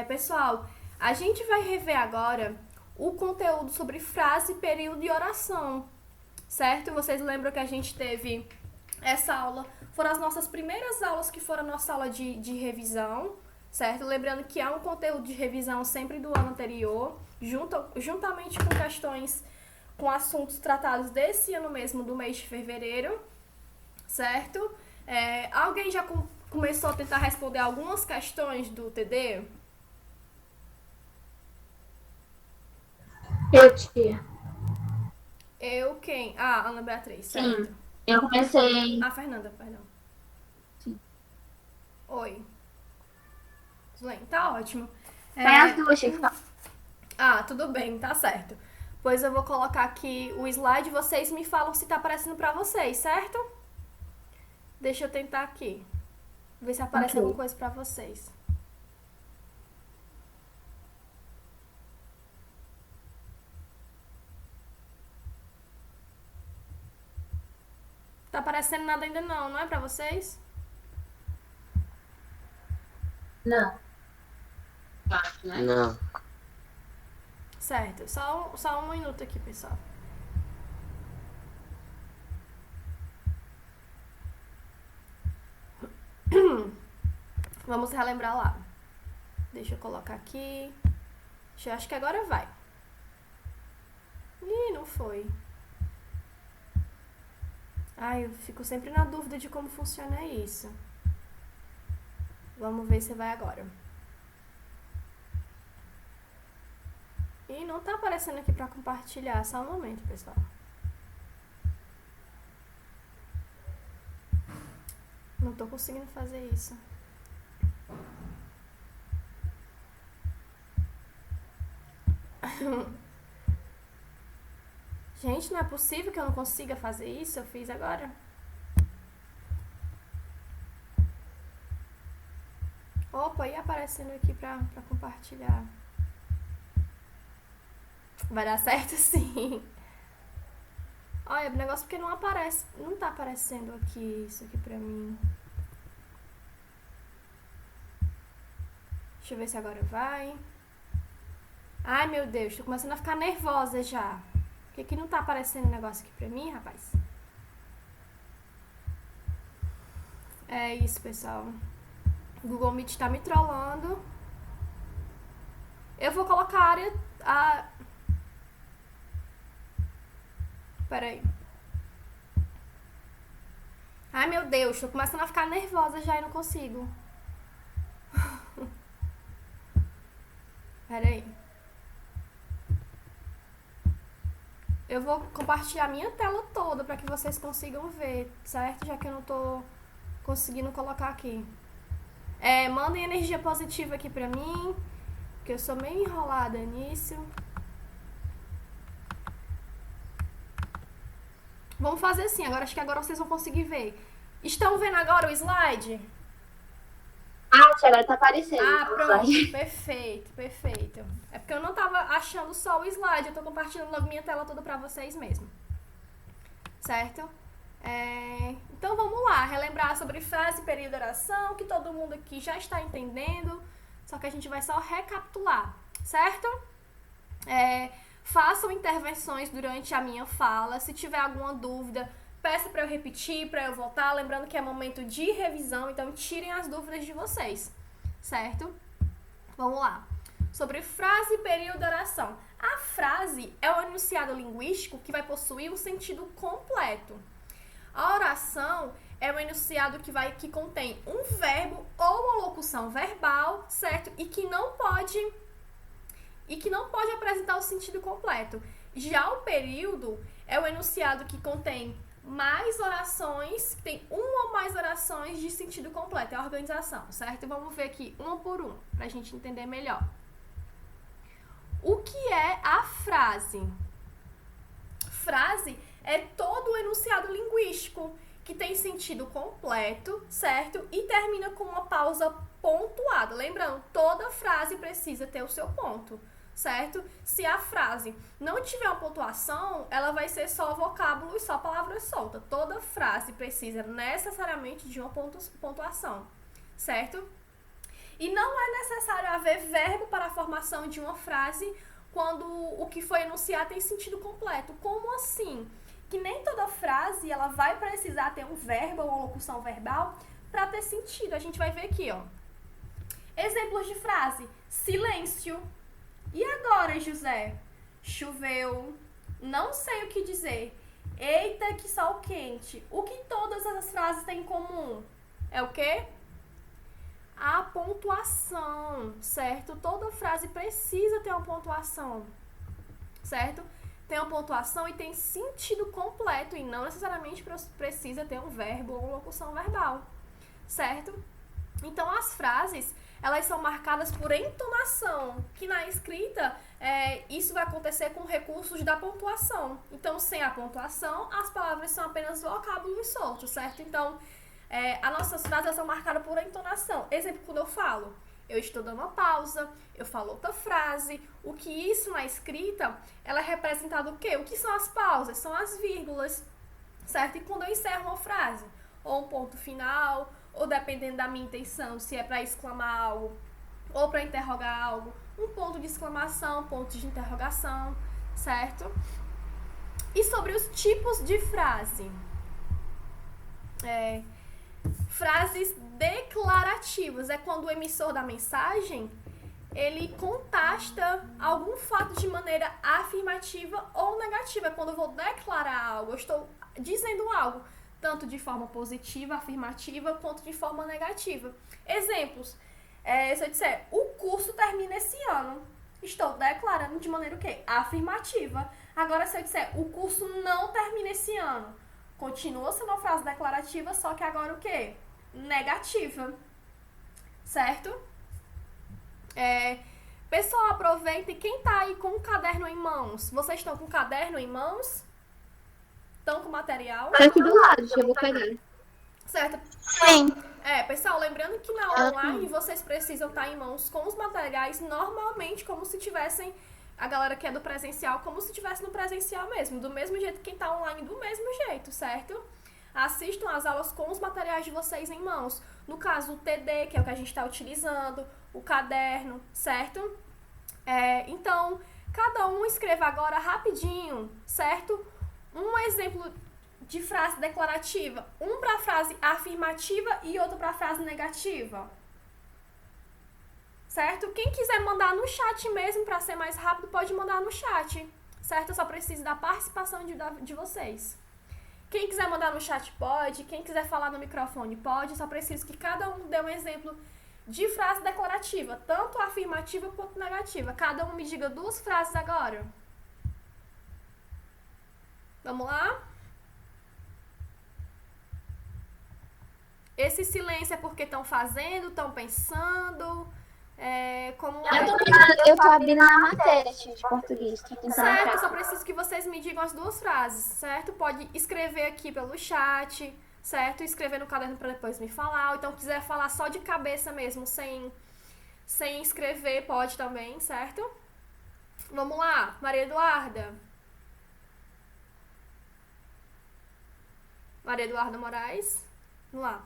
Pessoal, a gente vai rever agora o conteúdo sobre frase, período e oração, certo? Vocês lembram que a gente teve essa aula, foram as nossas primeiras aulas que foram a nossa aula de revisão, certo? Lembrando que há um conteúdo de revisão sempre do ano anterior, juntamente com questões, com assuntos tratados desse ano mesmo, do mês de fevereiro, certo? Alguém já começou a tentar responder algumas questões do TD? Eu, tia. Quem? Ah, Ana Beatriz, certo. Sim, eu comecei. Ah, Fernanda, perdão. Sim. Oi. Tudo bem, tá ótimo. Tem as duas, tinha que falar. Ah, tudo bem, tá certo. Pois eu vou colocar aqui o slide, vocês me falam se tá aparecendo pra vocês, certo? Deixa eu tentar aqui. Ver se aparece Ok. alguma coisa pra vocês. Tá aparecendo nada ainda não é pra vocês? Não. Não. Certo, só um minuto aqui, pessoal. Vamos relembrar lá. Deixa eu colocar aqui. Eu acho que agora vai. Ih, não foi. Ai, eu fico sempre na dúvida de como funciona isso. Vamos ver se vai agora. E não tá aparecendo aqui pra compartilhar. Só um momento, pessoal. Não tô conseguindo fazer isso. Gente, não é possível que eu não consiga fazer isso. Eu fiz agora. Opa, e aparecendo aqui pra compartilhar. Vai dar certo sim. Olha, o negócio porque não aparece. Não tá aparecendo aqui isso aqui pra mim. Deixa eu ver se agora vai. Ai, meu Deus, tô começando a ficar nervosa já. Por que não tá aparecendo o negócio aqui pra mim, rapaz? É isso, pessoal. O Google Meet tá me trollando. Eu vou colocar a área... Peraí. Ai, meu Deus, tô começando a ficar nervosa já e não consigo. Peraí. Eu vou compartilhar minha tela toda pra que vocês consigam ver, certo? Já que eu não tô conseguindo colocar aqui. Mandem energia positiva aqui pra mim, porque eu sou meio enrolada nisso. Vamos fazer assim, acho que agora vocês vão conseguir ver. Estão vendo agora o slide? Ah, tia, agora tá aparecendo. Ah, pronto, perfeito. É porque eu não tava achando só o slide, eu tô compartilhando logo minha tela toda pra vocês mesmo. Certo? Então vamos lá, relembrar sobre frase, período e oração, que todo mundo aqui já está entendendo, só que a gente vai só recapitular, certo? Façam intervenções durante a minha fala, se tiver alguma dúvida, peça para eu repetir, para eu voltar, lembrando que é momento de revisão, então tirem as dúvidas de vocês, certo? Vamos lá. Sobre frase, período e oração. A frase é o enunciado linguístico que vai possuir um sentido completo. A oração é o enunciado que contém um verbo ou uma locução verbal, certo? E que não pode apresentar o sentido completo. Já o período é o enunciado que contém mais orações, tem uma ou mais orações de sentido completo, é a organização, certo? Vamos ver aqui uma por uma, pra gente entender melhor. O que é a frase? Frase é todo o enunciado linguístico que tem sentido completo, certo? E termina com uma pausa pontuada. Lembrando, toda frase precisa ter o seu ponto, certo? Se a frase não tiver uma pontuação, ela vai ser só vocábulo e só palavras soltas. Toda frase precisa necessariamente de uma pontuação, certo? E não é necessário haver haver verbo para a formação de uma frase quando o que foi enunciado tem sentido completo. Como assim? Que nem toda frase ela vai precisar ter um verbo ou uma locução verbal para ter sentido. A gente vai ver aqui, ó. Exemplos de frase: silêncio. E agora, José? Choveu. Não sei o que dizer. Eita, que sol quente. O que todas essas frases têm em comum? É o quê? A pontuação, certo? Toda frase precisa ter uma pontuação, certo? Tem uma pontuação e tem sentido completo e não necessariamente precisa ter um verbo ou uma locução verbal, certo? Então, as frases, elas são marcadas por entonação, que na escrita, isso vai acontecer com recursos da pontuação. Então, sem a pontuação, as palavras são apenas vocábulos soltos, certo? Então, as nossas frases são marcadas por entonação. Exemplo, quando eu falo, eu estou dando uma pausa, eu falo outra frase. O que isso na escrita, ela é representada o quê? O que são as pausas? São as vírgulas, certo? E quando eu encerro uma frase, ou um ponto final, ou dependendo da minha intenção, se é para exclamar algo ou para interrogar algo, um ponto de exclamação, ponto de interrogação, certo? E sobre os tipos de frase. Frases declarativas é quando o emissor da mensagem ele contasta algum fato de maneira afirmativa ou negativa. Quando eu vou declarar algo, eu estou dizendo algo, tanto de forma positiva, afirmativa, quanto de forma negativa. Exemplos, se eu disser, o curso termina esse ano, estou declarando de maneira o quê? Afirmativa. Agora, se eu disser, o curso não termina esse ano, continua sendo uma frase declarativa, só que agora o quê? Negativa. Certo? Pessoal, aproveita e quem tá aí com o caderno em mãos? Vocês estão com o caderno em mãos? Estão com material? Tá aqui do lado, deixa eu vou pegar. Certo? Sim. Pessoal, lembrando que na aula online vocês precisam estar em mãos com os materiais normalmente como se tivessem, a galera que é do presencial, como se estivesse no presencial mesmo, do mesmo jeito que quem tá online, do mesmo jeito, certo? Assistam às aulas com os materiais de vocês em mãos. No caso, o TD, que é o que a gente está utilizando, o caderno, certo? Então, cada um escreva agora rapidinho, certo? Um exemplo de frase declarativa, um para a frase afirmativa e outro para a frase negativa. Certo? Quem quiser mandar no chat mesmo, para ser mais rápido, pode mandar no chat. Certo? Eu só preciso da participação de vocês. Quem quiser mandar no chat pode, quem quiser falar no microfone pode, só preciso que cada um dê um exemplo de frase declarativa, tanto afirmativa quanto negativa. Cada um me diga 2 frases agora. Vamos lá? Esse silêncio é porque estão fazendo, estão pensando, como Eu tô abrindo a matéria de português, tô tentando certo, entrar. só preciso que vocês me digam as 2 frases, certo? Pode escrever aqui pelo chat, certo? Escrever no caderno para depois me falar. Ou então, quiser falar só de cabeça mesmo, sem escrever, pode também, certo? Vamos lá, Maria Eduarda. Maria Eduarda Moraes. Vamos lá.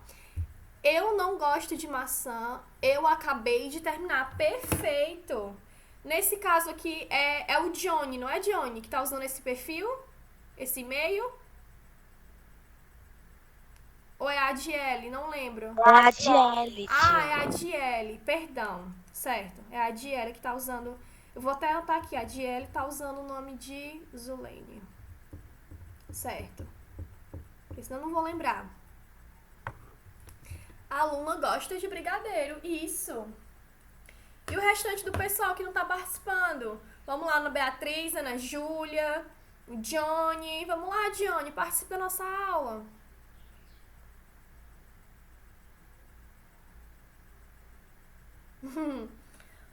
Eu não gosto de maçã, eu acabei de terminar. Perfeito! Nesse caso aqui é o Johnny, não é Johnny, que tá usando esse perfil? Esse e-mail? Ou é a Adiele? Não lembro. A Adiele. É a Adiele, perdão. Certo, é a Adiele que tá usando. Eu vou até anotar aqui, a Adiele tá usando o nome de Zulene. Certo. Porque senão eu não vou lembrar. A aluna gosta de brigadeiro. Isso. E o restante do pessoal que não tá participando? Vamos lá, Ana Beatriz, Ana Júlia, Johnny. Vamos lá, Johnny, participa da nossa aula.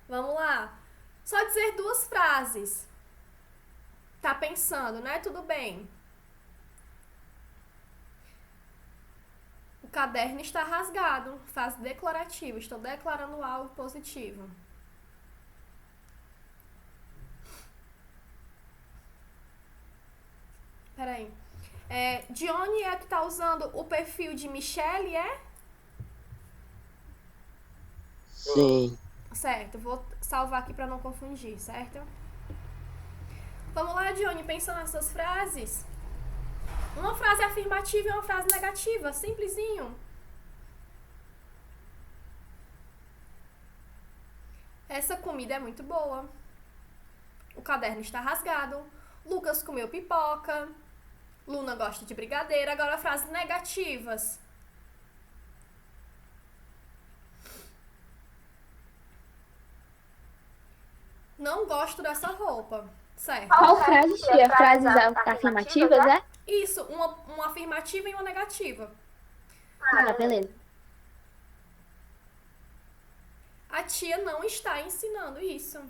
Vamos lá. Só dizer 2 frases. Tá pensando, né? Tudo bem. O caderno está rasgado. Frase declarativa. Estou declarando algo positivo. Peraí. Johnny é que tá usando o perfil de Michelle, é? Sim. Certo, vou salvar aqui para não confundir, certo? Vamos lá, Johnny, pensa nas suas frases. Uma frase afirmativa e uma frase negativa, simplesinho. Essa comida é muito boa. O caderno está rasgado. Lucas comeu pipoca. Luna gosta de brigadeiro. Agora frases negativas. Não gosto dessa roupa. Certo. Qual frase, tia? Frases afirmativas, é? Isso, uma afirmativa e uma negativa. Ah, beleza. A tia não está ensinando isso.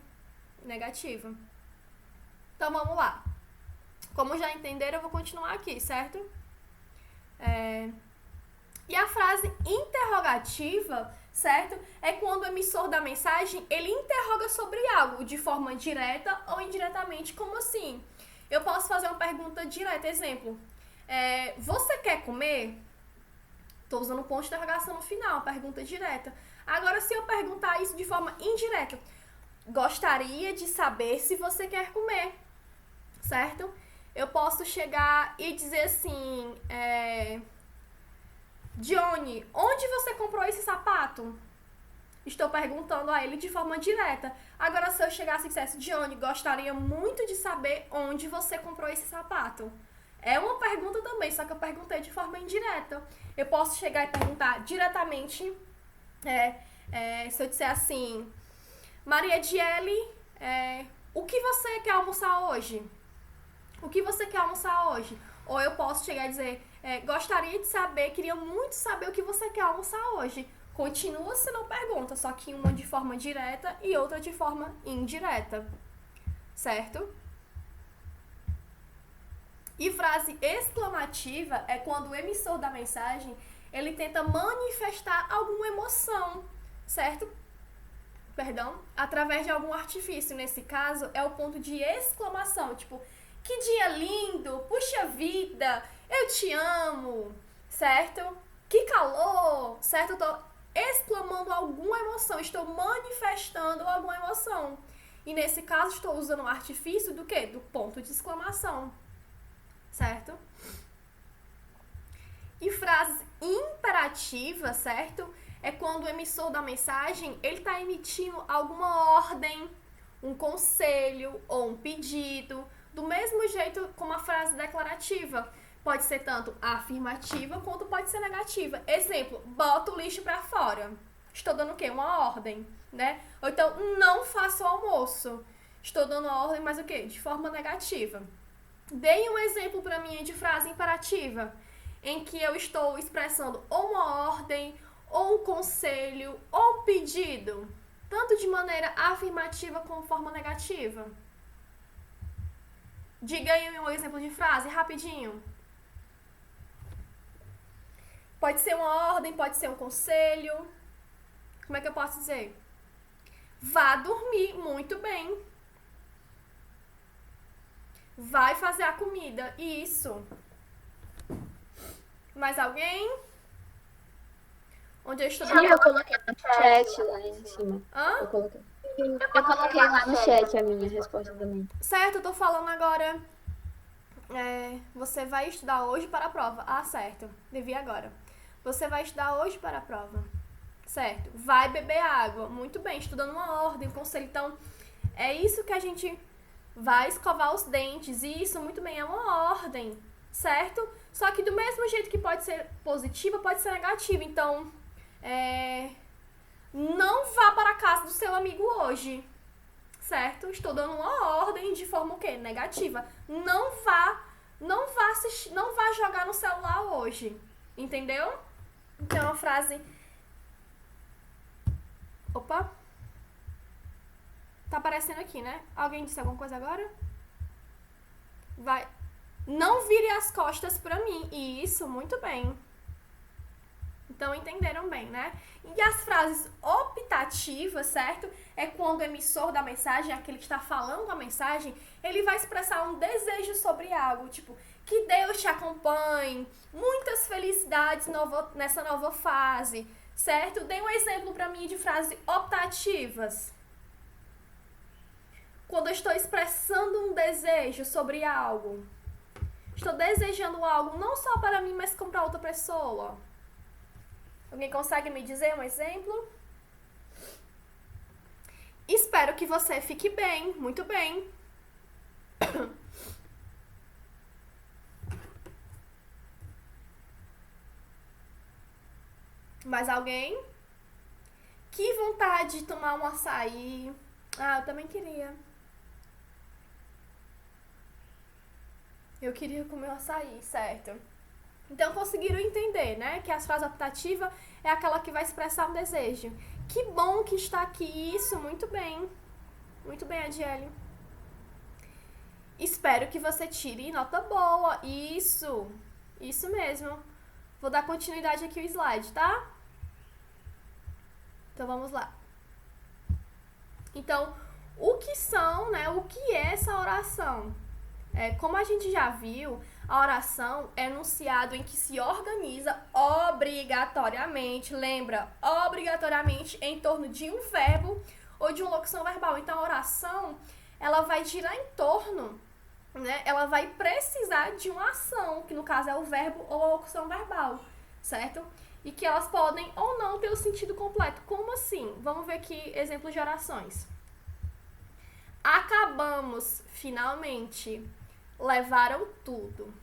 Negativa. Então vamos lá. Como já entenderam, eu vou continuar aqui, certo? E a frase interrogativa, certo? É quando o emissor da mensagem, ele interroga sobre algo de forma direta ou indiretamente. Como assim? Eu posso fazer uma pergunta direta. Exemplo, você quer comer? Estou usando ponto de interrogação no final, pergunta direta. Agora, se eu perguntar isso de forma indireta, gostaria de saber se você quer comer, certo? Eu posso chegar e dizer assim, Johnny, onde você comprou esse sapato? Estou perguntando a ele de forma direta. Agora, se eu chegasse e dissesse, Johnny, gostaria muito de saber onde você comprou esse sapato. É uma pergunta também, só que eu perguntei de forma indireta. Eu posso chegar e perguntar diretamente, se eu disser assim, Maria Diele, o que você quer almoçar hoje? O que você quer almoçar hoje? Ou eu posso chegar e dizer, gostaria de saber, queria muito saber o que você quer almoçar hoje. Continua sendo pergunta, só que uma de forma direta e outra de forma indireta. Certo? E frase exclamativa é quando o emissor da mensagem, ele tenta manifestar alguma emoção, certo? Perdão, através de algum artifício. Nesse caso, é o ponto de exclamação, tipo, que dia lindo, puxa vida, eu te amo, certo? Que calor, certo? Eu tô exclamando alguma emoção, estou manifestando alguma emoção. E nesse caso, estou usando um artifício do quê? Do ponto de exclamação, certo? E frases imperativas, certo? É quando o emissor da mensagem, ele está emitindo alguma ordem, um conselho ou um pedido, do mesmo jeito como a frase declarativa. Pode ser tanto afirmativa quanto pode ser negativa. Exemplo, bota o lixo pra fora. Estou dando o quê? Uma ordem, né? Ou então, não faça o almoço. Estou dando a ordem, mas o quê? De forma negativa. Dei um exemplo para mim de frase imperativa, em que eu estou expressando ou uma ordem, ou um conselho, ou um pedido, tanto de maneira afirmativa como forma negativa. Diga aí um exemplo de frase, rapidinho. Pode ser uma ordem, pode ser um conselho. Como é que eu posso dizer? Vá dormir, muito bem. Vai fazer a comida, isso. Mais alguém? Onde eu estou? Eu coloquei no chat lá em cima. Hã? Eu coloquei lá no chat a minha resposta também. Certo, eu tô falando agora. Você vai estudar hoje para a prova. Ah, certo. Devia agora. Você vai estudar hoje para a prova. Certo. Vai beber água. Muito bem, estudando uma ordem, um conselho. Então, é isso que a gente vai escovar os dentes. Isso, muito bem, é uma ordem. Certo? Só que do mesmo jeito que pode ser positiva, pode ser negativa. Então, não vá para a casa do seu amigo hoje. Certo? Estou dando uma ordem de forma o quê? Negativa. Não vá jogar no celular hoje. Entendeu? Então, a frase... Opa! Tá aparecendo aqui, né? Alguém disse alguma coisa agora? Vai. Não vire as costas pra mim. Isso, muito bem. Então, entenderam bem, né? E as frases optativas, certo? É quando o emissor da mensagem, aquele que está falando a mensagem, ele vai expressar um desejo sobre algo, tipo, que Deus te acompanhe, muitas felicidades nessa nova fase, certo? Dê um exemplo para mim de frases optativas. Quando eu estou expressando um desejo sobre algo, estou desejando algo não só para mim, mas como para outra pessoa. Alguém consegue me dizer um exemplo? Espero que você fique bem, muito bem. Mais alguém? Que vontade de tomar um açaí. Ah, eu também queria. Eu queria comer um açaí, certo? Então conseguiram entender, né? Que a frase optativa é aquela que vai expressar um desejo. Que bom que está aqui isso, muito bem. Muito bem, Adiele. Espero que você tire nota boa. Isso mesmo. Vou dar continuidade aqui ao slide, tá? Então vamos lá. Então, o que são, né? O que é essa oração? Como a gente já viu, a oração é enunciado em que se organiza obrigatoriamente, lembra, obrigatoriamente em torno de um verbo ou de uma locução verbal. Então, a oração, ela vai girar em torno, né? Ela vai precisar de uma ação, que no caso é o verbo ou a locução verbal, certo? E que elas podem ou não ter o sentido completo. Como assim? Vamos ver aqui exemplos de orações. Acabamos, finalmente. Levaram tudo.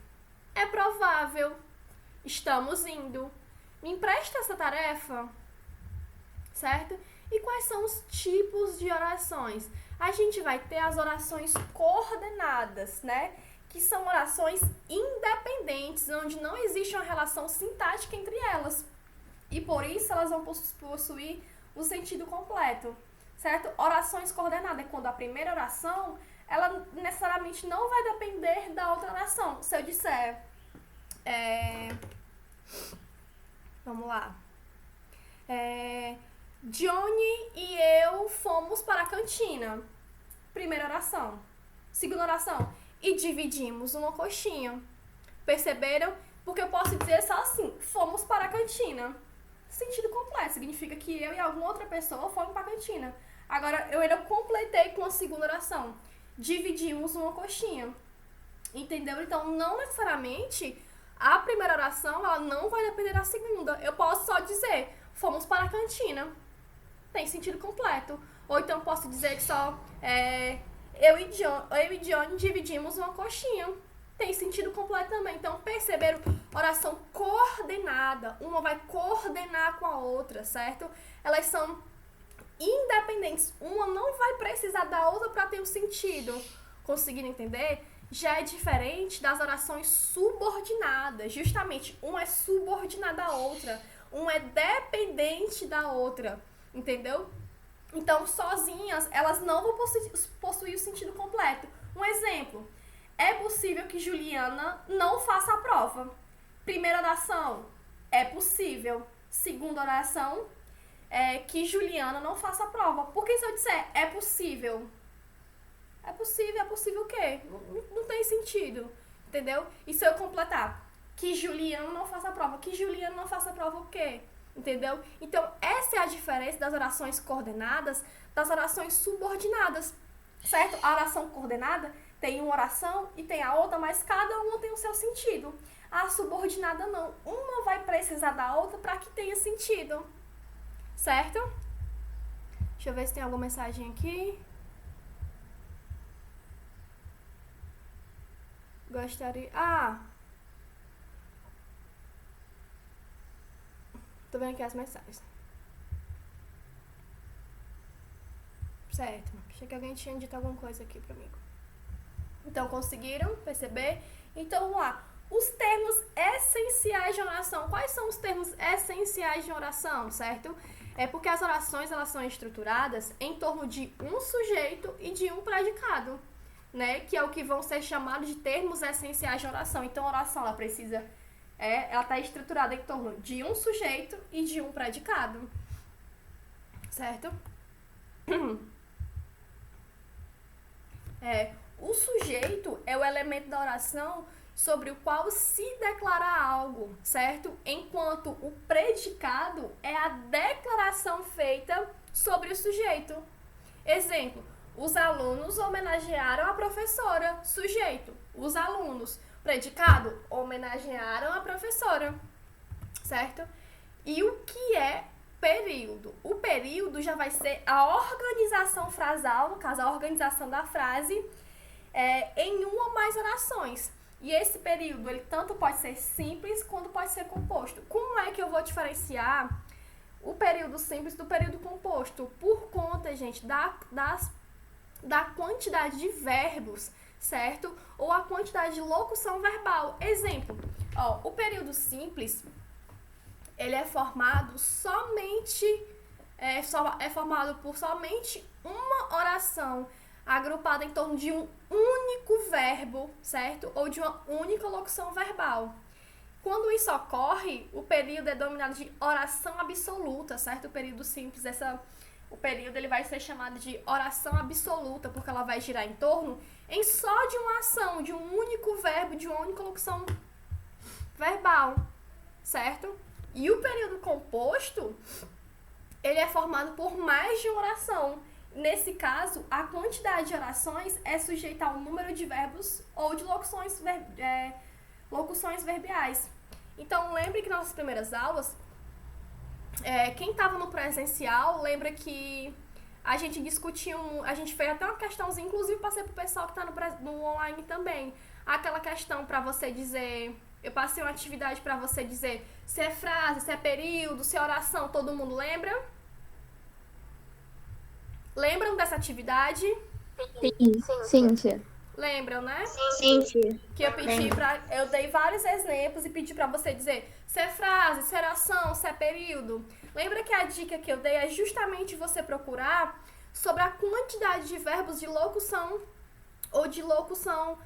É provável. Estamos indo. Me empresta essa tarefa? Certo? E quais são os tipos de orações? A gente vai ter as orações coordenadas, né? Que são orações independentes, onde não existe uma relação sintática entre elas. E por isso elas vão possuir o sentido completo, certo? Orações coordenadas é quando a primeira oração, ela necessariamente não vai depender da outra oração. Se eu disser, vamos lá, Johnny e eu fomos para a cantina. Primeira oração. Segunda oração, e dividimos uma coxinha. Perceberam? Porque eu posso dizer só assim, fomos para a cantina. Sentido completo, significa que eu e alguma outra pessoa fomos para a cantina. Agora, eu ainda completei com a segunda oração. Dividimos uma coxinha. Entendeu? Então, não necessariamente a primeira oração, ela não vai depender da segunda. Eu posso só dizer, fomos para a cantina. Tem sentido completo. Ou então posso dizer que só eu e Johnny dividimos uma coxinha. Tem sentido completo também. Então, perceberam? Oração coordenada. Uma vai coordenar com a outra, certo? Elas são independentes. Uma não vai precisar da outra para ter um sentido. Conseguiram entender? Já é diferente das orações subordinadas. Justamente, uma é subordinada à outra. Uma é dependente da outra. Entendeu? Então, sozinhas, elas não vão possuir o sentido completo. Um exemplo. É possível que Juliana não faça a prova. Primeira oração, é possível. Segunda oração, que Juliana não faça a prova. Porque se eu disser é possível o quê? Não tem sentido, entendeu? E se eu completar, que Juliana não faça a prova, que Juliana não faça a prova o quê? Entendeu? Então, essa é a diferença das orações coordenadas das orações subordinadas, certo? A oração coordenada tem uma oração e tem a outra, mas cada uma tem o seu sentido. A subordinada não. Uma vai precisar da outra para que tenha sentido. Certo? Deixa eu ver se tem alguma mensagem aqui. Gostaria... tô vendo aqui as mensagens. Certo. Achei que alguém tinha dito alguma coisa aqui pra mim. Então, conseguiram perceber? Então, vamos lá. Os termos essenciais de oração. Quais são os termos essenciais de oração, certo? É porque as orações, elas são estruturadas em torno de um sujeito e de um predicado, né? Que é o que vão ser chamados de termos essenciais de oração. Então, a oração, ela precisa... ela está estruturada em torno de um sujeito e de um predicado. Certo? O sujeito é o elemento da oração sobre o qual se declara algo, certo? Enquanto o predicado é a declaração feita sobre o sujeito. Exemplo, os alunos homenagearam a professora. Sujeito, os alunos. Predicado, homenagearam a professora, certo? E o que é período? O período já vai ser a organização frasal, no caso, a organização da frase, em uma ou mais orações. E esse período, ele tanto pode ser simples quanto pode ser composto. Como é que eu vou diferenciar o período simples do período composto? Por conta, gente, da quantidade de verbos, certo? Ou a quantidade de locução verbal. Exemplo, o período simples, ele é formado formado por somente uma oração agrupada em torno de um único verbo, certo? Ou de uma única locução verbal. Quando isso ocorre, o período é denominado de oração absoluta, certo? O período simples, o período ele vai ser chamado de oração absoluta, porque ela vai girar em torno em só de uma ação, de um único verbo, de uma única locução verbal, certo? E o período composto, ele é formado por mais de uma oração. Nesse caso, a quantidade de orações é sujeita ao número de verbos ou de locuções verbiais. Então, lembre que nas nossas primeiras aulas, quem estava no presencial, lembra que a gente discutiu, a gente fez até uma questãozinha, inclusive passei pro pessoal que está no online também. Aquela questão para você dizer, eu passei uma atividade para você dizer se é frase, se é período, se é oração, todo mundo lembra? Lembram dessa atividade? Sim, tia. Lembram, né? Sim, tia. Que eu dei vários exemplos e pedi pra você dizer se é frase, se é oração, se é período. Lembra que a dica que eu dei é justamente você procurar sobre a quantidade de verbos de locução ou de locução.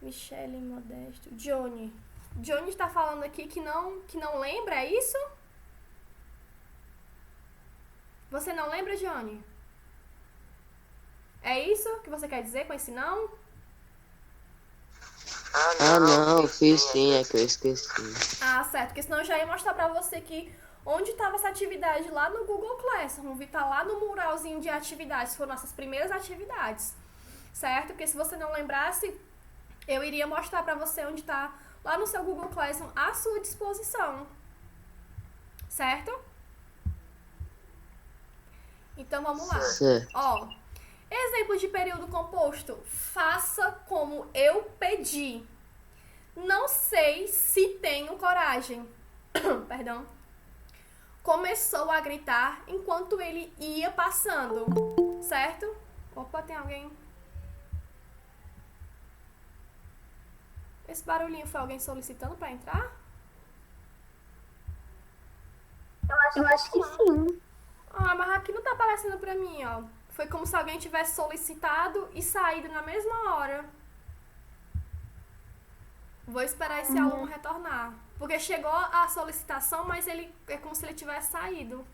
Michele Modesto. Johnny está falando aqui que não lembra, é isso? Você não lembra, Johnny? É isso que você quer dizer com esse não? Não, fiz sim, é que eu esqueci. Certo, porque senão eu já ia mostrar pra você aqui onde estava essa atividade lá no Google Classroom. Tá lá no muralzinho de atividades, foram nossas primeiras atividades, certo? Porque se você não lembrasse, eu iria mostrar pra você onde tá lá no seu Google Classroom à sua disposição, certo? Então vamos lá. Certo. Exemplo de período composto. Faça como eu pedi. Não sei se tenho coragem. Perdão. Começou a gritar enquanto ele ia passando. Certo? Opa, tem alguém. Esse barulhinho foi alguém solicitando para entrar? Eu acho que sim. Mas aqui não tá aparecendo pra mim, ó. Foi como se alguém tivesse solicitado e saído na mesma hora. Vou esperar esse aluno retornar. Porque chegou a solicitação, mas ele é como se ele tivesse saído.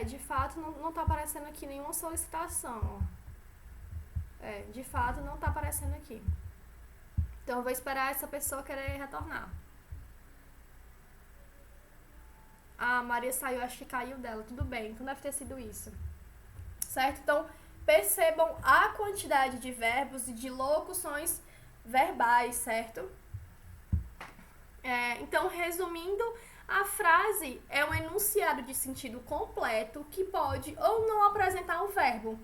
De fato, não tá aparecendo aqui nenhuma solicitação, ó. De fato, não tá aparecendo aqui. Então, eu vou esperar essa pessoa querer retornar. A Maria saiu, acho que caiu dela. Tudo bem, então deve ter sido isso. Certo? Então, percebam a quantidade de verbos e de locuções verbais, certo? Então, resumindo, a frase é um enunciado de sentido completo que pode ou não apresentar um verbo.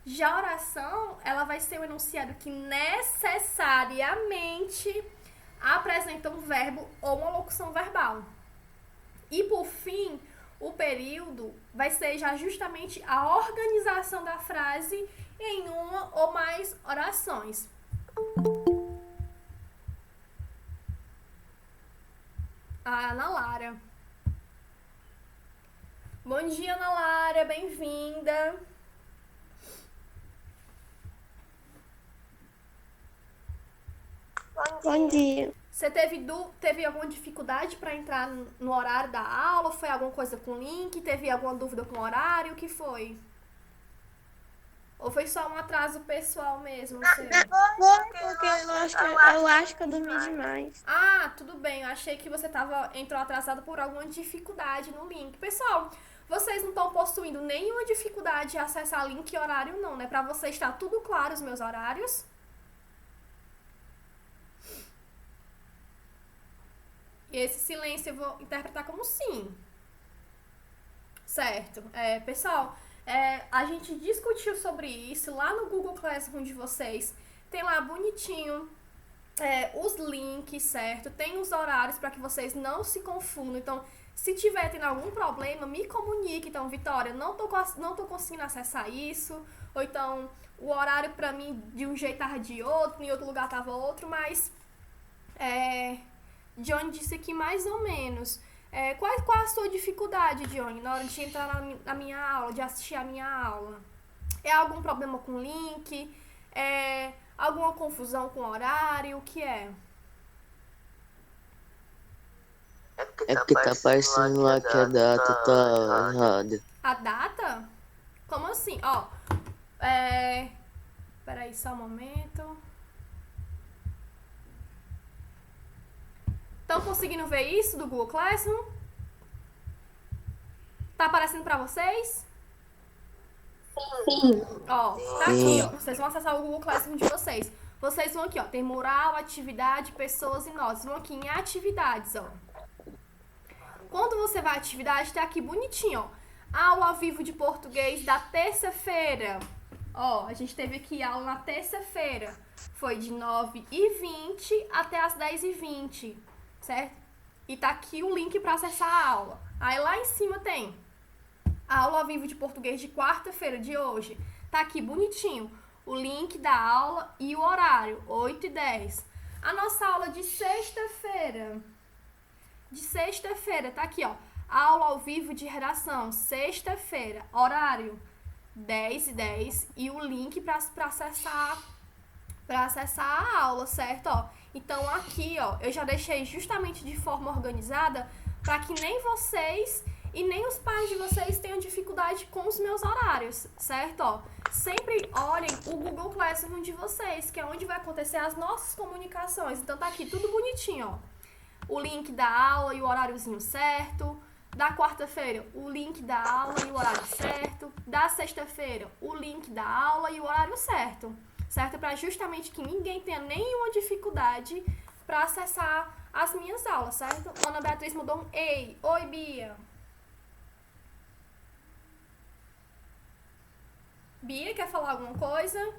Já a oração, ela vai ser um enunciado que necessariamente apresenta um verbo ou uma locução verbal. E por fim, o período vai ser já justamente a organização da frase em uma ou mais orações. A Ana Lara. Bom dia, Ana Lara, bem-vinda. Bom dia. Você teve alguma dificuldade para entrar no horário da aula? Foi alguma coisa com link? Teve alguma dúvida com o horário? O que foi? Ou foi só um atraso pessoal mesmo, seu? Porque eu acho que eu dormi demais. Ah, tudo bem. Eu achei que você entrou atrasado por alguma dificuldade no link. Pessoal, vocês não estão possuindo nenhuma dificuldade de acessar link e horário, não, né? Pra vocês está tudo claro os meus horários. E esse silêncio eu vou interpretar como sim. Certo. Pessoal, a gente discutiu sobre isso lá no Google Classroom de vocês. Tem lá bonitinho os links, certo? Tem os horários para que vocês não se confundam. Então, se tiver tendo algum problema, me comunique. Então, Vitória, não tô conseguindo acessar isso. Ou então, o horário para mim de um jeito tava de outro, em outro lugar tava outro, mas Johnny disse aqui mais ou menos. Qual a sua dificuldade, Johnny, na hora de entrar na minha aula, de assistir a minha aula? É algum problema com o link? Alguma confusão com o horário? O que é? É porque tá aparecendo lá que a data tá errada. A data? Como assim? Peraí, só um momento. Estão conseguindo ver isso do Google Classroom? Tá aparecendo pra vocês? Sim. Tá aqui, ó. Vocês vão acessar o Google Classroom de vocês. Vocês vão aqui, ó. Tem mural, atividade, pessoas e notas. Vão aqui em atividades, ó. Quando você vai à atividade, tá aqui bonitinho, ó. Aula ao vivo de português da terça-feira. A gente teve aqui aula na terça-feira. Foi de 9h20 até as 10h20. Certo? E tá aqui o link para acessar a aula. Aí lá em cima tem a aula ao vivo de português de quarta-feira de hoje. Tá aqui bonitinho o link da aula e o horário, 8h10. A nossa aula de sexta-feira. Tá aqui, ó. Aula ao vivo de redação, sexta-feira, horário 10h10 e o link para acessar a aula, certo? Então aqui, eu já deixei justamente de forma organizada para que nem vocês e nem os pais de vocês tenham dificuldade com os meus horários, certo? Sempre olhem o Google Classroom de vocês, que é onde vai acontecer as nossas comunicações. Então tá aqui tudo bonitinho, ó. O link da aula e o horáriozinho certo. Da quarta-feira, o link da aula e o horário certo. Da sexta-feira, o link da aula e o horário certo. Certo? Para justamente que ninguém tenha nenhuma dificuldade para acessar as minhas aulas, certo? Ana Beatriz mudou um ei. Oi, Bia. Bia, quer falar alguma coisa?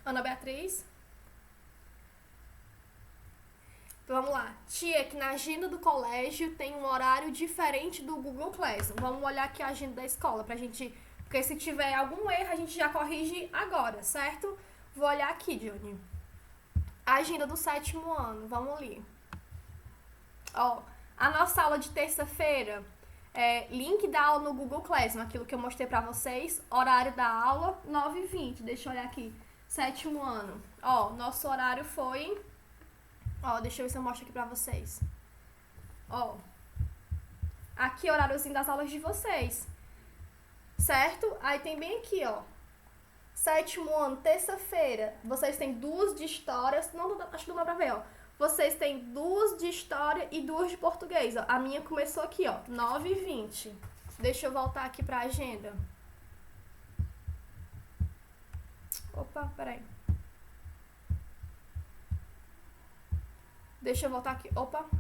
Ana Beatriz? Vamos lá. Tia, que na agenda do colégio tem um horário diferente do Google Classroom. Vamos olhar aqui a agenda da escola pra gente... Porque se tiver algum erro, a gente já corrige agora, certo? Vou olhar aqui, Johnny. A agenda do 7º ano. Vamos ali. A nossa aula de terça-feira link da aula no Google Classroom. Aquilo que eu mostrei pra vocês. Horário da aula, 9h20. Deixa eu olhar aqui. 7º ano. Nosso horário foi... deixa eu ver se eu mostro aqui pra vocês. Aqui é o horáriozinho das aulas de vocês. Certo? Aí tem bem aqui, 7º ano, terça-feira. Vocês têm 2 de história. Acho que não dá pra ver, Vocês têm 2 de história e 2 de português, A minha começou aqui, 9h20. Deixa eu voltar aqui pra agenda. Opa, peraí. Deixa eu voltar aqui.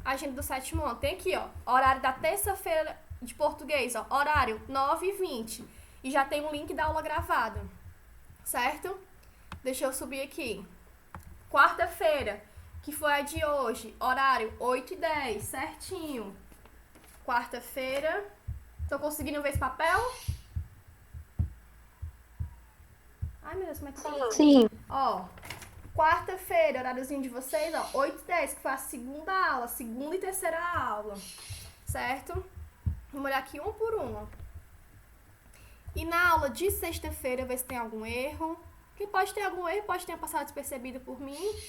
Agenda do 7º ano. Tem aqui, horário da terça-feira de português, horário 9h20. E já tem um link da aula gravada. Certo? Deixa eu subir aqui. Quarta-feira, que foi a de hoje, horário 8h10, certinho. Quarta-feira. Estão conseguindo ver esse papel? Ai, meu Deus, como é que tá? Sim. Quarta-feira, horáriozinho de vocês, 8h10, que foi a segunda aula, segunda e terceira aula, certo? Vamos olhar aqui um por um, E na aula de sexta-feira, ver se tem algum erro. Que pode ter algum erro, pode ter passado despercebido por mim.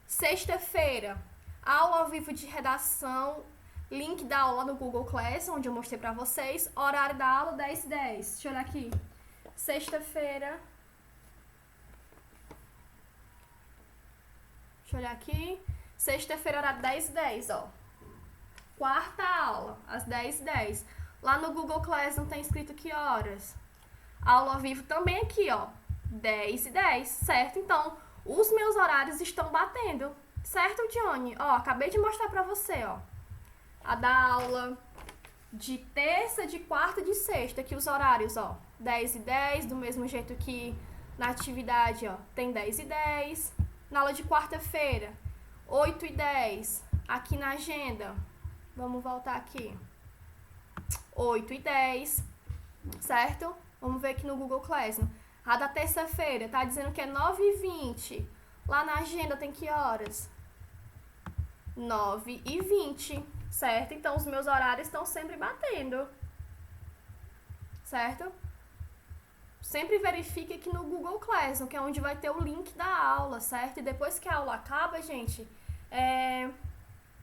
Sexta-feira, aula ao vivo de redação, link da aula no Google Class, onde eu mostrei pra vocês. Horário da aula, 10h10. Deixa eu olhar aqui. Sexta-feira. Deixa eu olhar aqui. Sexta-feira, horário 10h10, ó. Quarta aula, às 10h10. Lá no Google Class não tem escrito que horas. Aula ao vivo também aqui, ó. 10h10, certo? Então, os meus horários estão batendo. Certo, Johnny? Ó, acabei de mostrar pra você, ó. A da aula de terça, de quarta e de sexta. Aqui os horários, ó. 10h10, do mesmo jeito que na atividade, ó. Tem 10h10. Na aula de quarta-feira, 8h10. Aqui na agenda, vamos voltar aqui. 8h10, certo? Vamos ver aqui no Google Classroom. A da terça-feira tá dizendo que é 9h20. Lá na agenda tem que horas? 9h20, certo? Então, os meus horários estão sempre batendo, certo? Sempre verifique aqui no Google Classroom, que é onde vai ter o link da aula, certo? E depois que a aula acaba, gente,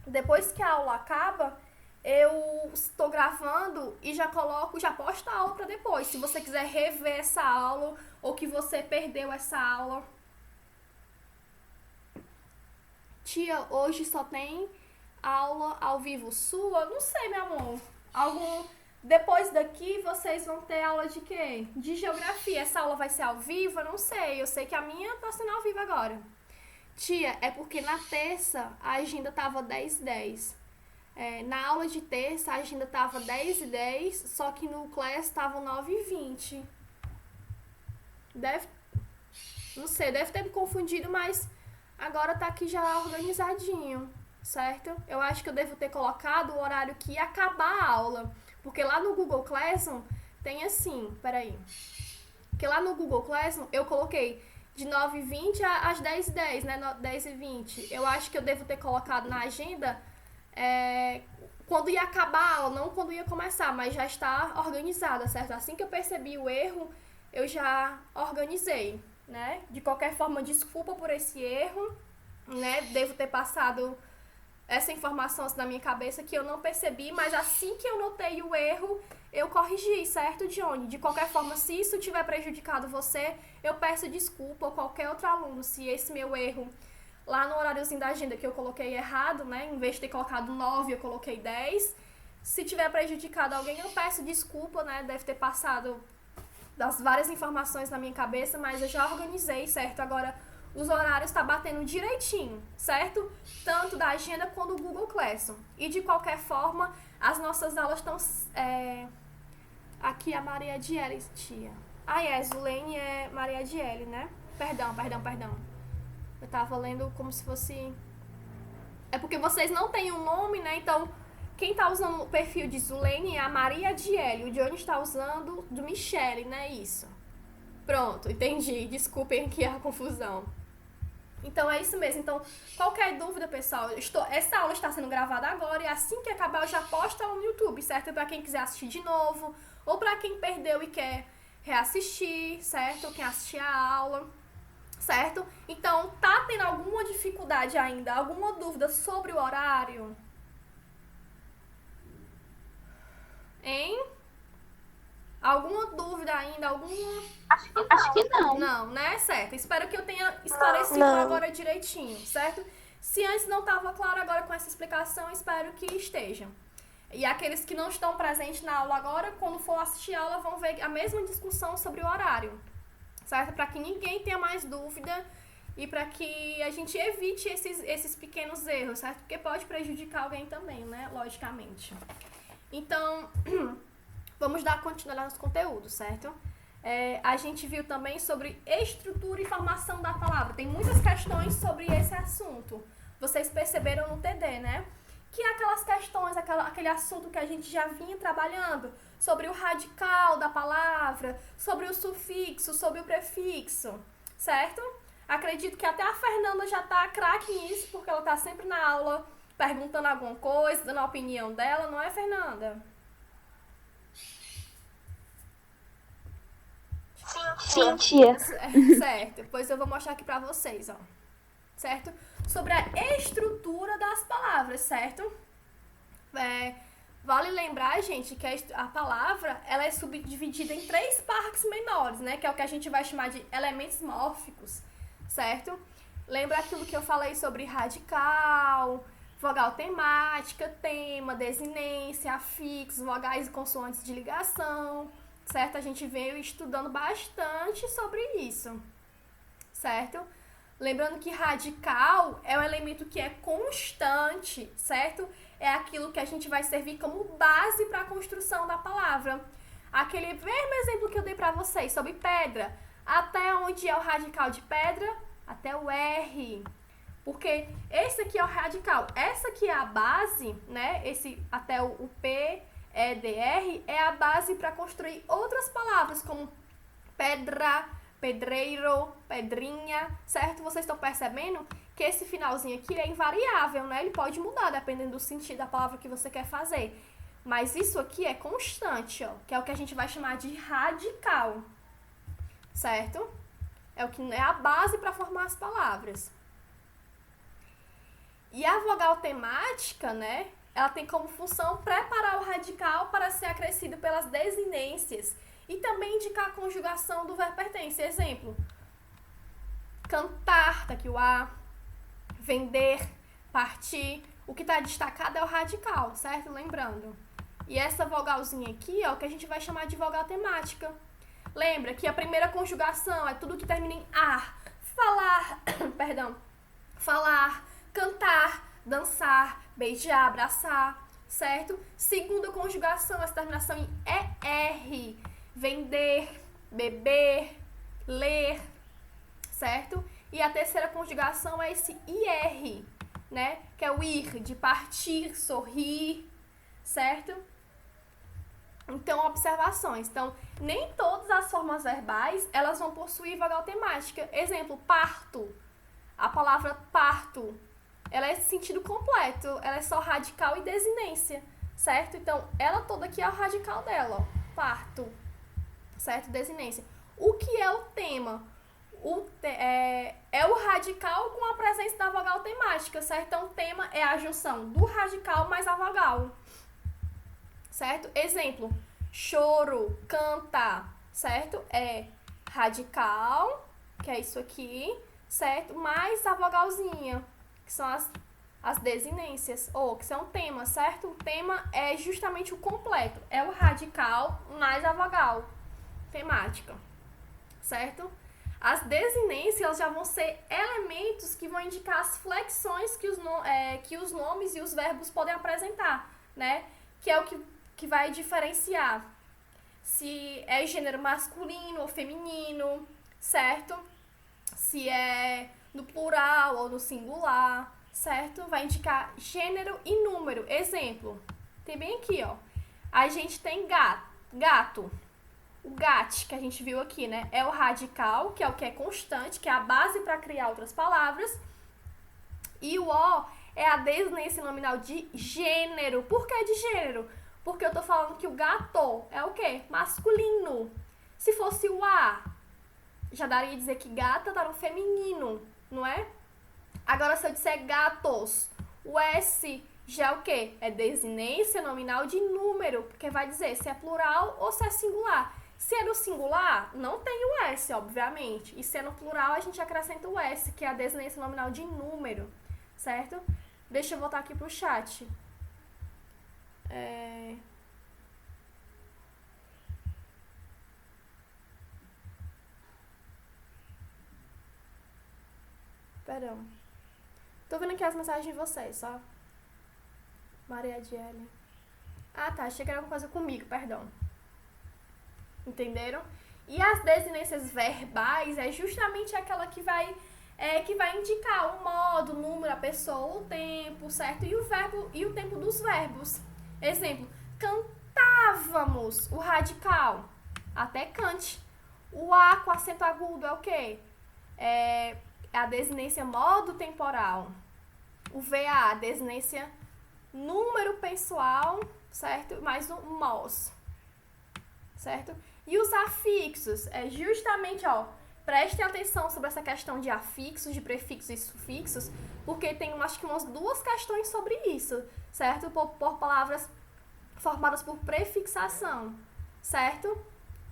depois que a aula acaba, eu estou gravando e já coloco, já posto a aula para depois. Se você quiser rever essa aula ou que você perdeu essa aula. Tia, hoje só tem aula ao vivo sua? Não sei, meu amor. Depois daqui vocês vão ter aula de quê? De geografia. Essa aula vai ser ao vivo? Eu não sei. Eu sei que a minha tá sendo ao vivo agora. Tia, é porque na terça a agenda tava 10h10. Na aula de terça a agenda tava 10h10, só que no class tava 9h20. Não sei, deve ter me confundido, mas agora tá aqui já organizadinho, certo? Eu acho que eu devo ter colocado o horário que ia acabar a aula, porque lá no Google Classroom tem assim, peraí. Porque lá no Google Classroom eu coloquei de 9h20 às 10h10, né? 10h20. Eu acho que eu devo ter colocado na agenda quando ia acabar a aula, não quando ia começar, mas já está organizada, certo? Assim que eu percebi o erro, eu já organizei, né? De qualquer forma, desculpa por esse erro, né? Devo ter passado essa informação assim na minha cabeça que eu não percebi, mas assim que eu notei o erro, eu corrigi, certo, Johnny? De qualquer forma, se isso tiver prejudicado você, eu peço desculpa ou qualquer outro aluno, se esse meu erro lá no horáriozinho da agenda que eu coloquei errado, né? Em vez de ter colocado 9, eu coloquei 10. Se tiver prejudicado alguém, eu peço desculpa, né? Deve ter passado das várias informações na minha cabeça, mas eu já organizei, certo? Agora, os horários tá batendo direitinho, certo? Tanto da agenda quanto do Google Classroom. E de qualquer forma, as nossas aulas estão... Aqui a Maria Adiele, tia. Zulene é Maria Adiele, né? Perdão. Eu tava lendo como se fosse... É porque vocês não têm um nome, né? Então, quem tá usando o perfil de Zulene é a Maria Adiele. O Johnny está usando do Michele, né? Isso. Pronto, entendi. Desculpem aqui a confusão. Então, é isso mesmo. Então, qualquer dúvida, pessoal, essa aula está sendo gravada agora e assim que acabar eu já posto ela no YouTube, certo? Para quem quiser assistir de novo ou para quem perdeu e quer reassistir, certo? Quem assistir a aula, certo? Então, tá tendo alguma dificuldade ainda, alguma dúvida sobre o horário? Hein? Alguma dúvida ainda? Acho que não. Não, né? Certo. Espero que eu tenha esclarecido agora direitinho, certo? Se antes não estava claro, agora com essa explicação, espero que esteja. E aqueles que não estão presentes na aula agora, quando for assistir a aula, vão ver a mesma discussão sobre o horário, certo? Para que ninguém tenha mais dúvida e para que a gente evite esses pequenos erros, certo? Porque pode prejudicar alguém também, né? Logicamente. Então, vamos dar continuidade nos conteúdos, certo? A gente viu também sobre estrutura e formação da palavra. Tem muitas questões sobre esse assunto. Vocês perceberam no TD, né? Que é aquelas questões, aquele assunto que a gente já vinha trabalhando, sobre o radical da palavra, sobre o sufixo, sobre o prefixo, certo? Acredito que até a Fernanda já tá craque nisso, porque ela tá sempre na aula perguntando alguma coisa, dando a opinião dela, não é, Fernanda? Sim, Sim, tia. Certo, pois eu vou mostrar aqui pra vocês, ó. Certo? Sobre a estrutura das palavras, certo? Vale lembrar, gente, que a palavra ela é subdividida em 3 partes menores, né? Que é o que a gente vai chamar de elementos mórficos, certo? Lembra aquilo que eu falei sobre radical, vogal temática, tema, desinência, afixo, vogais e consoantes de ligação, certo? A gente veio estudando bastante sobre isso, certo? Lembrando que radical é um elemento que é constante, certo? É aquilo que a gente vai servir como base para a construção da palavra. Aquele mesmo exemplo que eu dei para vocês sobre pedra. Até onde é o radical de pedra? Até o R. Porque esse aqui é o radical. Essa aqui é a base, né? Esse até o P, E, D, R é a base para construir outras palavras como pedra, pedreiro, pedrinha, certo? Vocês estão percebendo que esse finalzinho aqui é invariável, né? Ele pode mudar dependendo do sentido da palavra que você quer fazer. Mas isso aqui é constante, ó, que é o que a gente vai chamar de radical, certo? É o que é a base para formar as palavras. E a vogal temática, né? Ela tem como função preparar o radical para ser acrescido pelas desinências e também indicar a conjugação do verbo pertence. Exemplo, cantar, tá aqui o A, vender, partir. O que está destacado é o radical, certo? Lembrando. E essa vogalzinha aqui é o que a gente vai chamar de vogal temática. Lembra que a primeira conjugação é tudo que termina em ar. Falar, perdão, falar, cantar, dançar, beijar, abraçar, certo? Segunda conjugação, essa terminação em ER. Vender, beber, ler, certo? E a terceira conjugação é esse IR, né? Que é o ir, de partir, sorrir, certo? Então, observações. Então, nem todas as formas verbais, elas vão possuir vogal temática. Exemplo, parto. A palavra parto, ela é sentido completo, ela é só radical e desinência, certo? Então, ela toda aqui é o radical dela, ó, parto, certo? Desinência. O que é o tema? É o radical com a presença da vogal temática, certo? Então, o tema é a junção do radical mais a vogal, certo? Exemplo, choro, canta, certo? É radical, que é isso aqui, certo? Mais a vogalzinha, que são as desinências, ou que são temas, certo? O tema é justamente o completo, é o radical mais a vogal temática, certo? As desinências já vão ser elementos que vão indicar as flexões que os nomes e os verbos podem apresentar, né? Que é o que vai diferenciar se é gênero masculino ou feminino, certo? Se é no plural ou no singular, certo? Vai indicar gênero e número. Exemplo, tem bem aqui, ó. A gente tem gato. O gat, que a gente viu aqui, né? É o radical, que é o que é constante, que é a base para criar outras palavras. E o O é a desinência nominal de gênero. Por que de gênero? Porque eu tô falando que o gato é o quê? Masculino. Se fosse o A, já daria dizer que gata tá no feminino, não é? Agora, se eu disser gatos, o S já é o quê? É desinência nominal de número, porque vai dizer se é plural ou se é singular. Se é no singular, não tem o S, obviamente. E se é no plural, a gente acrescenta o S, que é a desinência nominal de número, certo? Deixa eu voltar aqui pro chat. Perdão. Tô vendo aqui as mensagens de vocês, só. Maria Adiele. Ah, tá. Achei que era alguma coisa comigo, perdão. Entenderam? E as desinências verbais é justamente aquela que vai indicar o modo, o número, a pessoa, o tempo, certo? E o verbo e o tempo dos verbos. Exemplo, cantávamos, o radical, até cante. O A com acento agudo é o quê? É a desinência modo temporal. O VA, a desinência número pessoal, certo? Mais um MOS, certo? E os afixos é justamente, ó, prestem atenção sobre essa questão de afixos, de prefixos e sufixos, porque tem, acho que umas 2 questões sobre isso, certo? Por palavras formadas por prefixação, certo?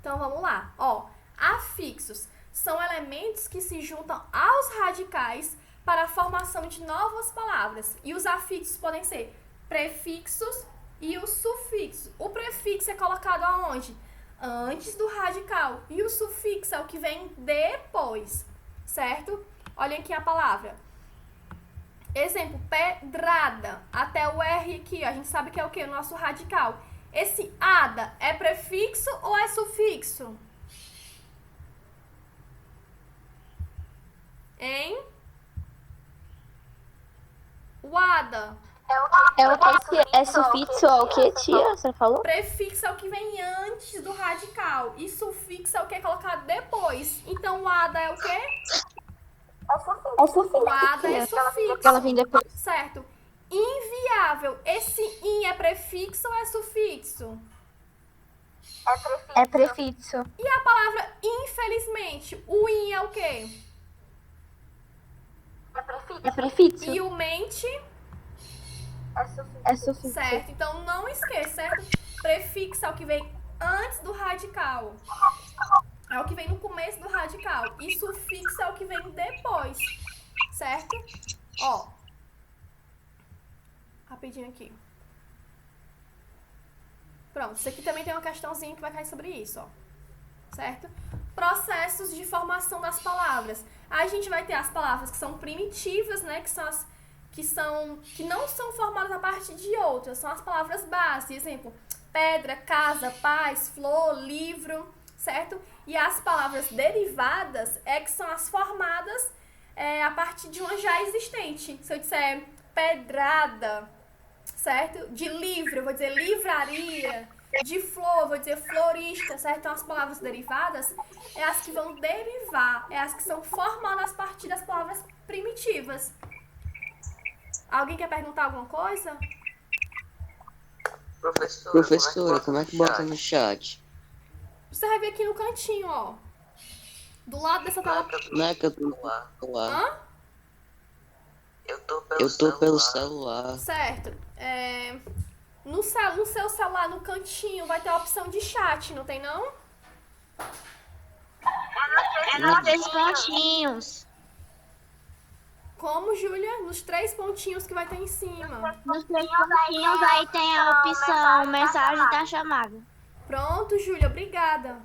Então, vamos lá. Ó, afixos são elementos que se juntam aos radicais para a formação de novas palavras. E os afixos podem ser prefixos e os sufixos. O prefixo é colocado aonde? Antes do radical. E o sufixo é o que vem depois, certo? Olhem aqui a palavra. Exemplo, pedrada. Até o R aqui, ó, a gente sabe que é o quê? O nosso radical. Esse ada é prefixo ou é sufixo? Hein? O ada. É o que? É sufixo ou o que, tia? Você falou? Prefixo é o que vem antes do radical. E sufixo é o que é colocado depois. Então, o ada é o quê? É sufixo. O ada é sufixo. Ela vem depois. Certo. Inviável. Esse in é prefixo ou é sufixo? É prefixo. E a palavra infelizmente? O in é o quê? É prefixo. E o mente? É sufixo. Certo. Então, não esqueça, certo? Prefixo é o que vem antes do radical. É o que vem no começo do radical. E sufixo é o que vem depois. Certo? Ó. Rapidinho aqui. Pronto. Isso aqui também tem uma questãozinha que vai cair sobre isso, ó. Certo? Processos de formação das palavras. Aí a gente vai ter as palavras que são primitivas, né? Que são as que não são formadas a partir de outras. São as palavras básicas. Exemplo, pedra, casa, paz, flor, livro, certo? E as palavras derivadas é que são as formadas a partir de uma já existente. Se eu disser pedrada, certo? De livro, eu vou dizer livraria. De flor, eu vou dizer florista, certo? Então, as palavras derivadas é as que vão derivar, é as que são formadas a partir das palavras primitivas. Alguém quer perguntar alguma coisa? Professora, como é que bota no chat? Você vai ver aqui no cantinho, ó. Do lado dessa tela. Não é que eu tô no celular. Hã? Eu tô pelo celular. Certo. No seu celular, no cantinho, vai ter a opção de chat, não tem não? É nos 3 pontinhos. Como, Júlia? Nos 3 pontinhos que vai ter em cima. Nos 3 pontinhos aí tem a opção mensagem da chamada. Pronto, Júlia, obrigada.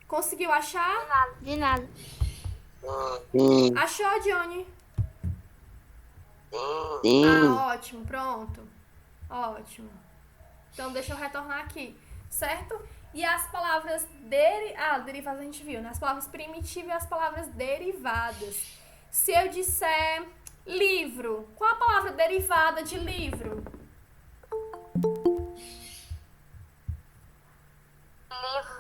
Conseguiu achar? De nada. Sim, Achou, Johnny? sim. Ah, ótimo, pronto. Ótimo. Então, deixa eu retornar aqui, certo? E as palavras derivadas a gente viu, né? As palavras primitivas e as palavras derivadas. Se eu disser livro, qual a palavra derivada de livro?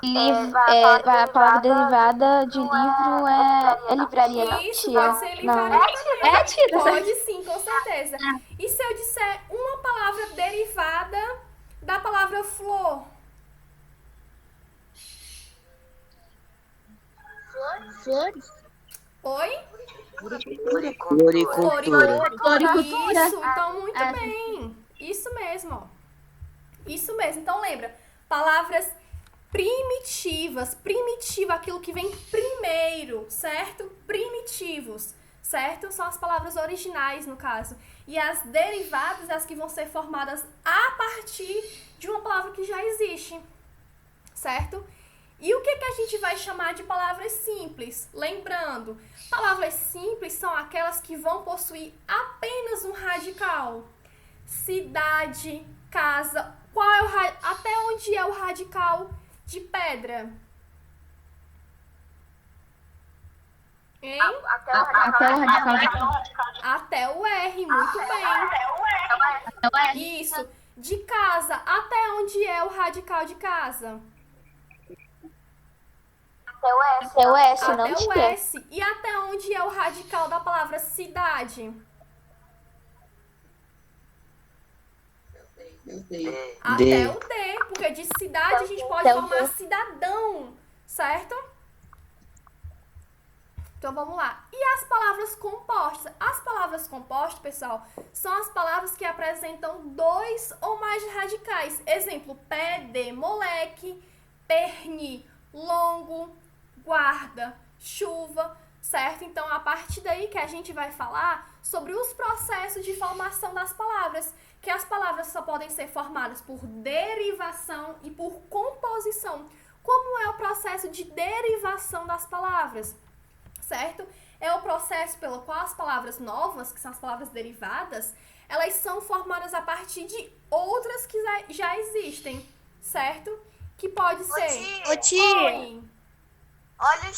A palavra derivada de livro é livraria, não, Isso, tia? pode ser livraria Não. também. É, tia? Pode sim, com certeza. E se eu disser uma palavra derivada da palavra flor? Flores? Oi? Floricultura. Floricultura. Isso, então muito bem. Isso mesmo, ó. Isso mesmo. Então lembra, palavras primitivas. Primitivo, aquilo que vem primeiro, certo? Primitivos, certo? São as palavras originais, no caso. E as derivadas, as que vão ser formadas a partir de uma palavra que já existe, certo? E o que a gente vai chamar de palavras simples? Lembrando, palavras simples são aquelas que vão possuir apenas um radical. Cidade, casa. Qual é até onde é o radical de pedra? Hein? Até o radical de Até o R, muito bem. Isso. De casa, até onde é o radical de casa? Até o S, não, Até o tia? S. E até onde é o radical da palavra cidade? Até o D, porque de cidade a gente pode Até o formar D. cidadão, certo? Então vamos lá. E as palavras compostas? As palavras compostas, pessoal, são as palavras que apresentam dois ou mais radicais. Exemplo, pé de moleque, perni, longo, guarda, chuva, certo? Então, a partir daí que a gente vai falar sobre os processos de formação das palavras, que as palavras só podem ser formadas por derivação e por composição. Como é o processo de derivação das palavras? Certo? É o processo pelo qual as palavras novas, que são as palavras derivadas, elas são formadas a partir de outras que já existem, certo? Que pode ser... Ô, tia, Oi. olha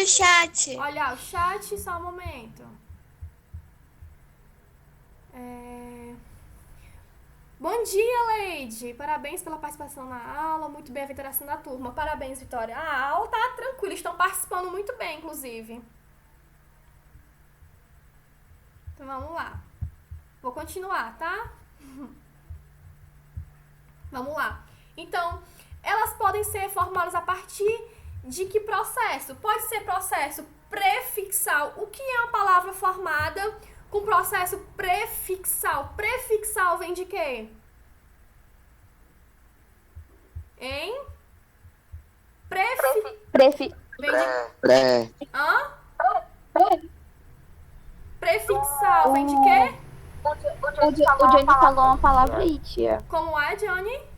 o chat. Olha o chat, só um momento. Bom dia, Leide. Parabéns pela participação na aula. Muito bem a interação da turma. Parabéns, Vitória. A aula tá tranquila, estão participando muito bem, inclusive. Então, vamos lá. Vou continuar, tá? Vamos lá. Então, elas podem ser formadas a partir de que processo? Pode ser processo prefixal. O que é uma palavra formada com processo prefixal? Prefixal vem de quê? Hein? Vem de... Pré. Hã? Prefixal vem de quê? O Johnny falou uma palavra aí, tia. Como é, Johnny?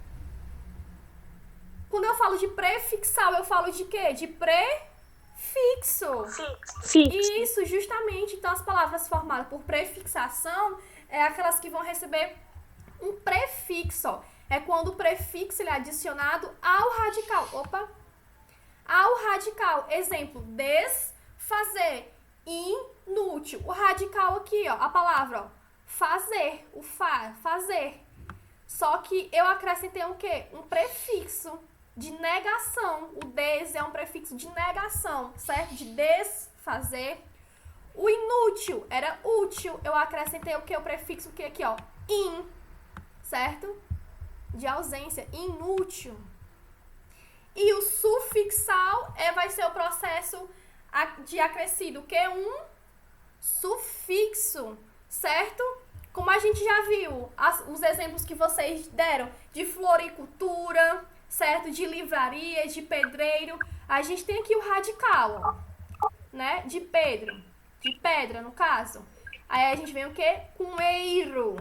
Quando eu falo de prefixal, eu falo de quê? De prefixo. Isso, justamente. Então, as palavras formadas por prefixação é aquelas que vão receber um prefixo. É quando o prefixo ele é adicionado ao radical. Opa! Ao radical. Exemplo, desfazer, inútil. O radical aqui, ó, a palavra, ó, fazer, o fazer. Só que eu acrescentei o quê? Um prefixo de negação. O des é um prefixo de negação, certo? De desfazer. O inútil era útil. Eu acrescentei o quê? O prefixo que aqui, ó, in, certo? De ausência, inútil. E o sufixal vai ser o processo de acrescido, o que é um sufixo, certo? Como a gente já viu, os exemplos que vocês deram de floricultura, certo? De livraria, de pedreiro. A gente tem aqui o radical, ó, né? De pedra, no caso. Aí a gente vem o quê? Com eiro.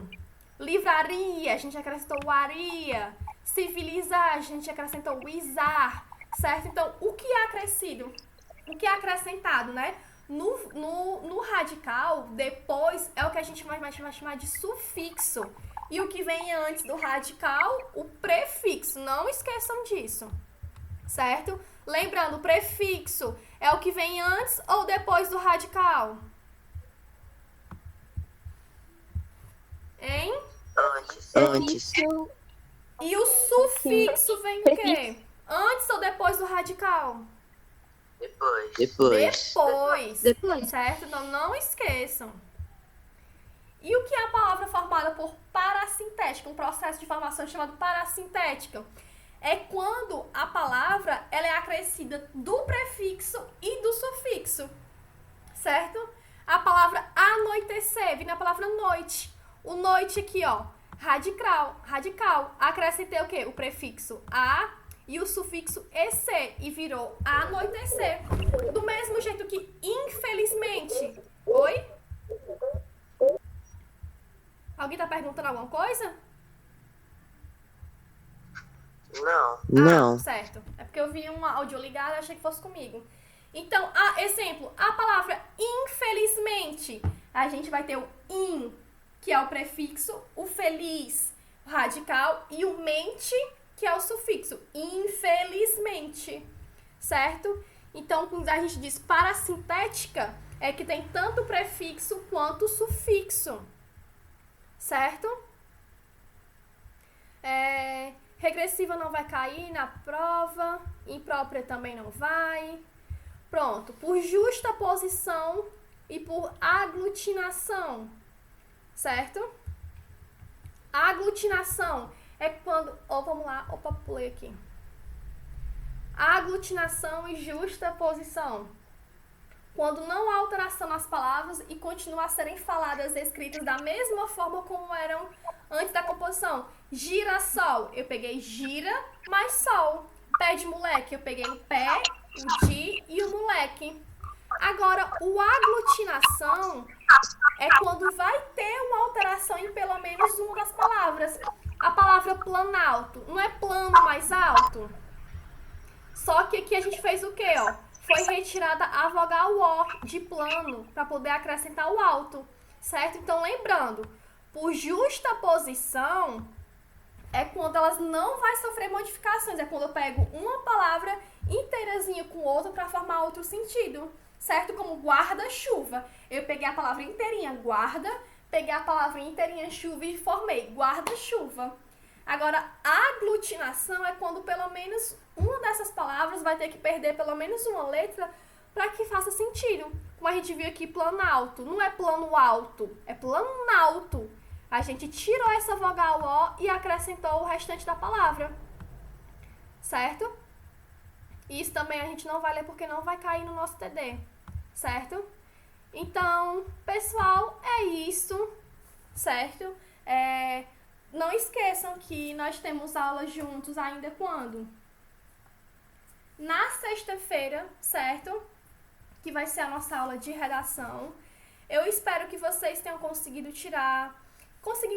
Livraria, a gente acrescentou o aria. Civilizar, a gente acrescentou o izar, certo? Então, o que é acrescido? O que é acrescentado, né? No radical, depois, é o que a gente vai chamar de sufixo. E o que vem antes do radical, o prefixo. Não esqueçam disso, certo? Lembrando, o prefixo é o que vem antes ou depois do radical? Hein? Antes. E o sufixo vem do quê? Antes ou depois do radical? Depois. Certo? Então, não esqueçam. E o que é a palavra formada por parasintética? Um processo de formação chamado parasintética. É quando a palavra ela é acrescida do prefixo e do sufixo. Certo? A palavra anoitecer vem na palavra noite. O noite aqui, ó, radical. Acrescentei o quê? O prefixo a e o sufixo ec e virou anoitecer. Do mesmo jeito que infelizmente. Oi? Alguém tá perguntando alguma coisa? Não. Certo. É porque eu vi um áudio ligado e achei que fosse comigo. Então, exemplo, a palavra infelizmente, a gente vai ter o in, que é o prefixo, o feliz, o radical, e o mente, que é o sufixo, infelizmente, certo? Então, quando a gente diz parasintética, é que tem tanto o prefixo quanto o sufixo, certo? Regressiva não vai cair na prova, imprópria também não vai. Pronto, por justaposição e por aglutinação, certo? A aglutinação é quando... vamos lá, pulei aqui. Aglutinação e justaposição. Quando não há alteração nas palavras e continuam a serem faladas e escritas da mesma forma como eram antes da composição. Girassol, eu peguei gira mais sol. Pé de moleque, eu peguei o pé, o de e o moleque. Agora, o aglutinação é quando vai ter uma alteração em pelo menos uma das palavras. A palavra planalto, não é plano mais alto? Só que aqui a gente fez o quê, ó? Foi retirada a vogal O de plano para poder acrescentar o alto, certo? Então, lembrando, por justaposição é quando elas não vai sofrer modificações, é quando eu pego uma palavra inteirazinha com outra para formar outro sentido, certo? Como guarda-chuva. Eu peguei a palavra inteirinha guarda, peguei a palavra inteirinha chuva e formei guarda-chuva. Agora, a aglutinação é quando pelo menos uma dessas palavras vai ter que perder pelo menos uma letra para que faça sentido. Como a gente viu aqui, planalto. Não é plano alto, é planalto. A gente tirou essa vogal O e acrescentou o restante da palavra. Certo? Isso também a gente não vai ler porque não vai cair no nosso TD. Certo? Então, pessoal, é isso. Certo? Não esqueçam que nós temos aulas juntos ainda quando? Na sexta-feira, certo? Que vai ser a nossa aula de redação. Eu espero que vocês tenham conseguido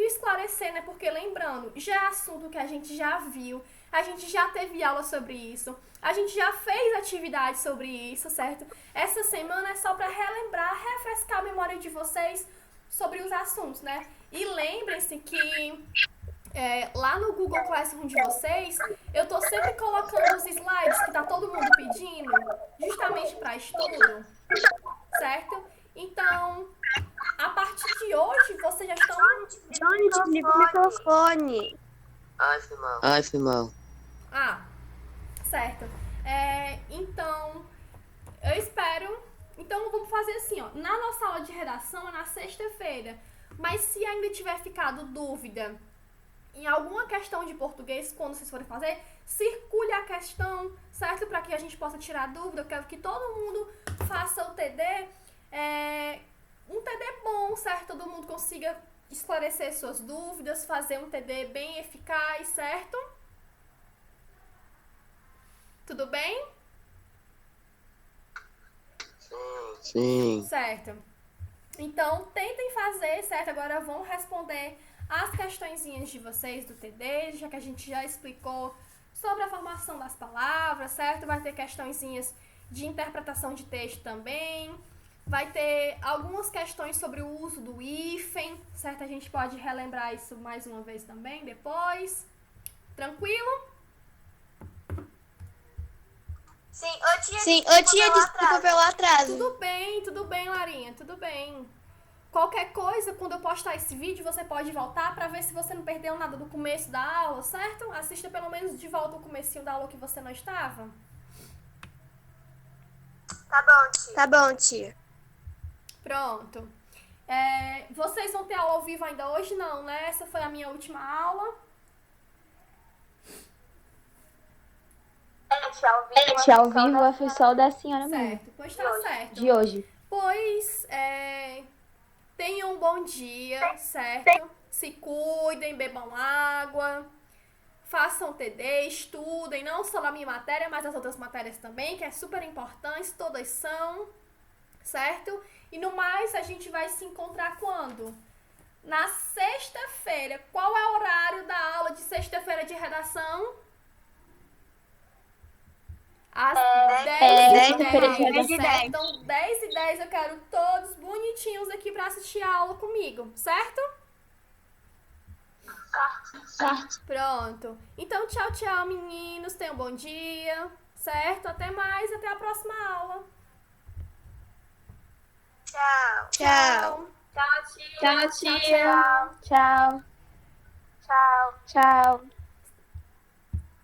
esclarecer, né? Porque lembrando, já é assunto que a gente já viu, a gente já teve aula sobre isso, a gente já fez atividade sobre isso, certo? Essa semana é só para relembrar, refrescar a memória de vocês sobre os assuntos, né? E lembrem-se que lá no Google Classroom de vocês, eu tô sempre colocando os slides que tá todo mundo pedindo, justamente para estudo, certo? Então, a partir de hoje, vocês já estão... Johnny, desliga o microfone. Ai, foi mal. Certo. Então, eu espero... Então, vamos fazer assim, ó. Na nossa aula de redação é na sexta-feira. Mas se ainda tiver ficado dúvida em alguma questão de português, quando vocês forem fazer, circule a questão, certo? Para que a gente possa tirar dúvida. Eu quero que todo mundo faça o TD. Um TD bom, certo? Todo mundo consiga esclarecer suas dúvidas, fazer um TD bem eficaz, certo? Tudo bem? Sim. Certo. Então, tentem fazer, certo? Agora vão responder as questõezinhas de vocês do TD, já que a gente já explicou sobre a formação das palavras, certo? Vai ter questõezinhas de interpretação de texto também. Vai ter algumas questões sobre o uso do hífen, certo? A gente pode relembrar isso mais uma vez também depois. Tranquilo? Sim, ô tia, desculpa pelo atraso. Tudo bem, Larinha, tudo bem. Qualquer coisa, quando eu postar esse vídeo, você pode voltar pra ver se você não perdeu nada do começo da aula, certo? Assista pelo menos de volta o comecinho da aula que você não estava. Tá bom, tia. Pronto. Vocês vão ter aula ao vivo ainda hoje? Não, né? Essa foi a minha última aula. Ao vivo foi só o da senhora mesmo. Certo, pois tá certo. De hoje. Pois, tenham um bom dia, certo? Se cuidem, bebam água, façam TD, estudem, não só na minha matéria, mas as outras matérias também, que é super importante, todas são, certo? E no mais, a gente vai se encontrar quando? Na sexta-feira. Qual é o horário da aula de sexta-feira de redação? Às 10h10. Então, 10h10 eu quero todos bonitinhos aqui pra assistir a aula comigo, certo? Pronto. Então, tchau, tchau, meninos. Tenham um bom dia, certo? Até mais, até a próxima aula. Tchau. Tchau, tia. Tchau.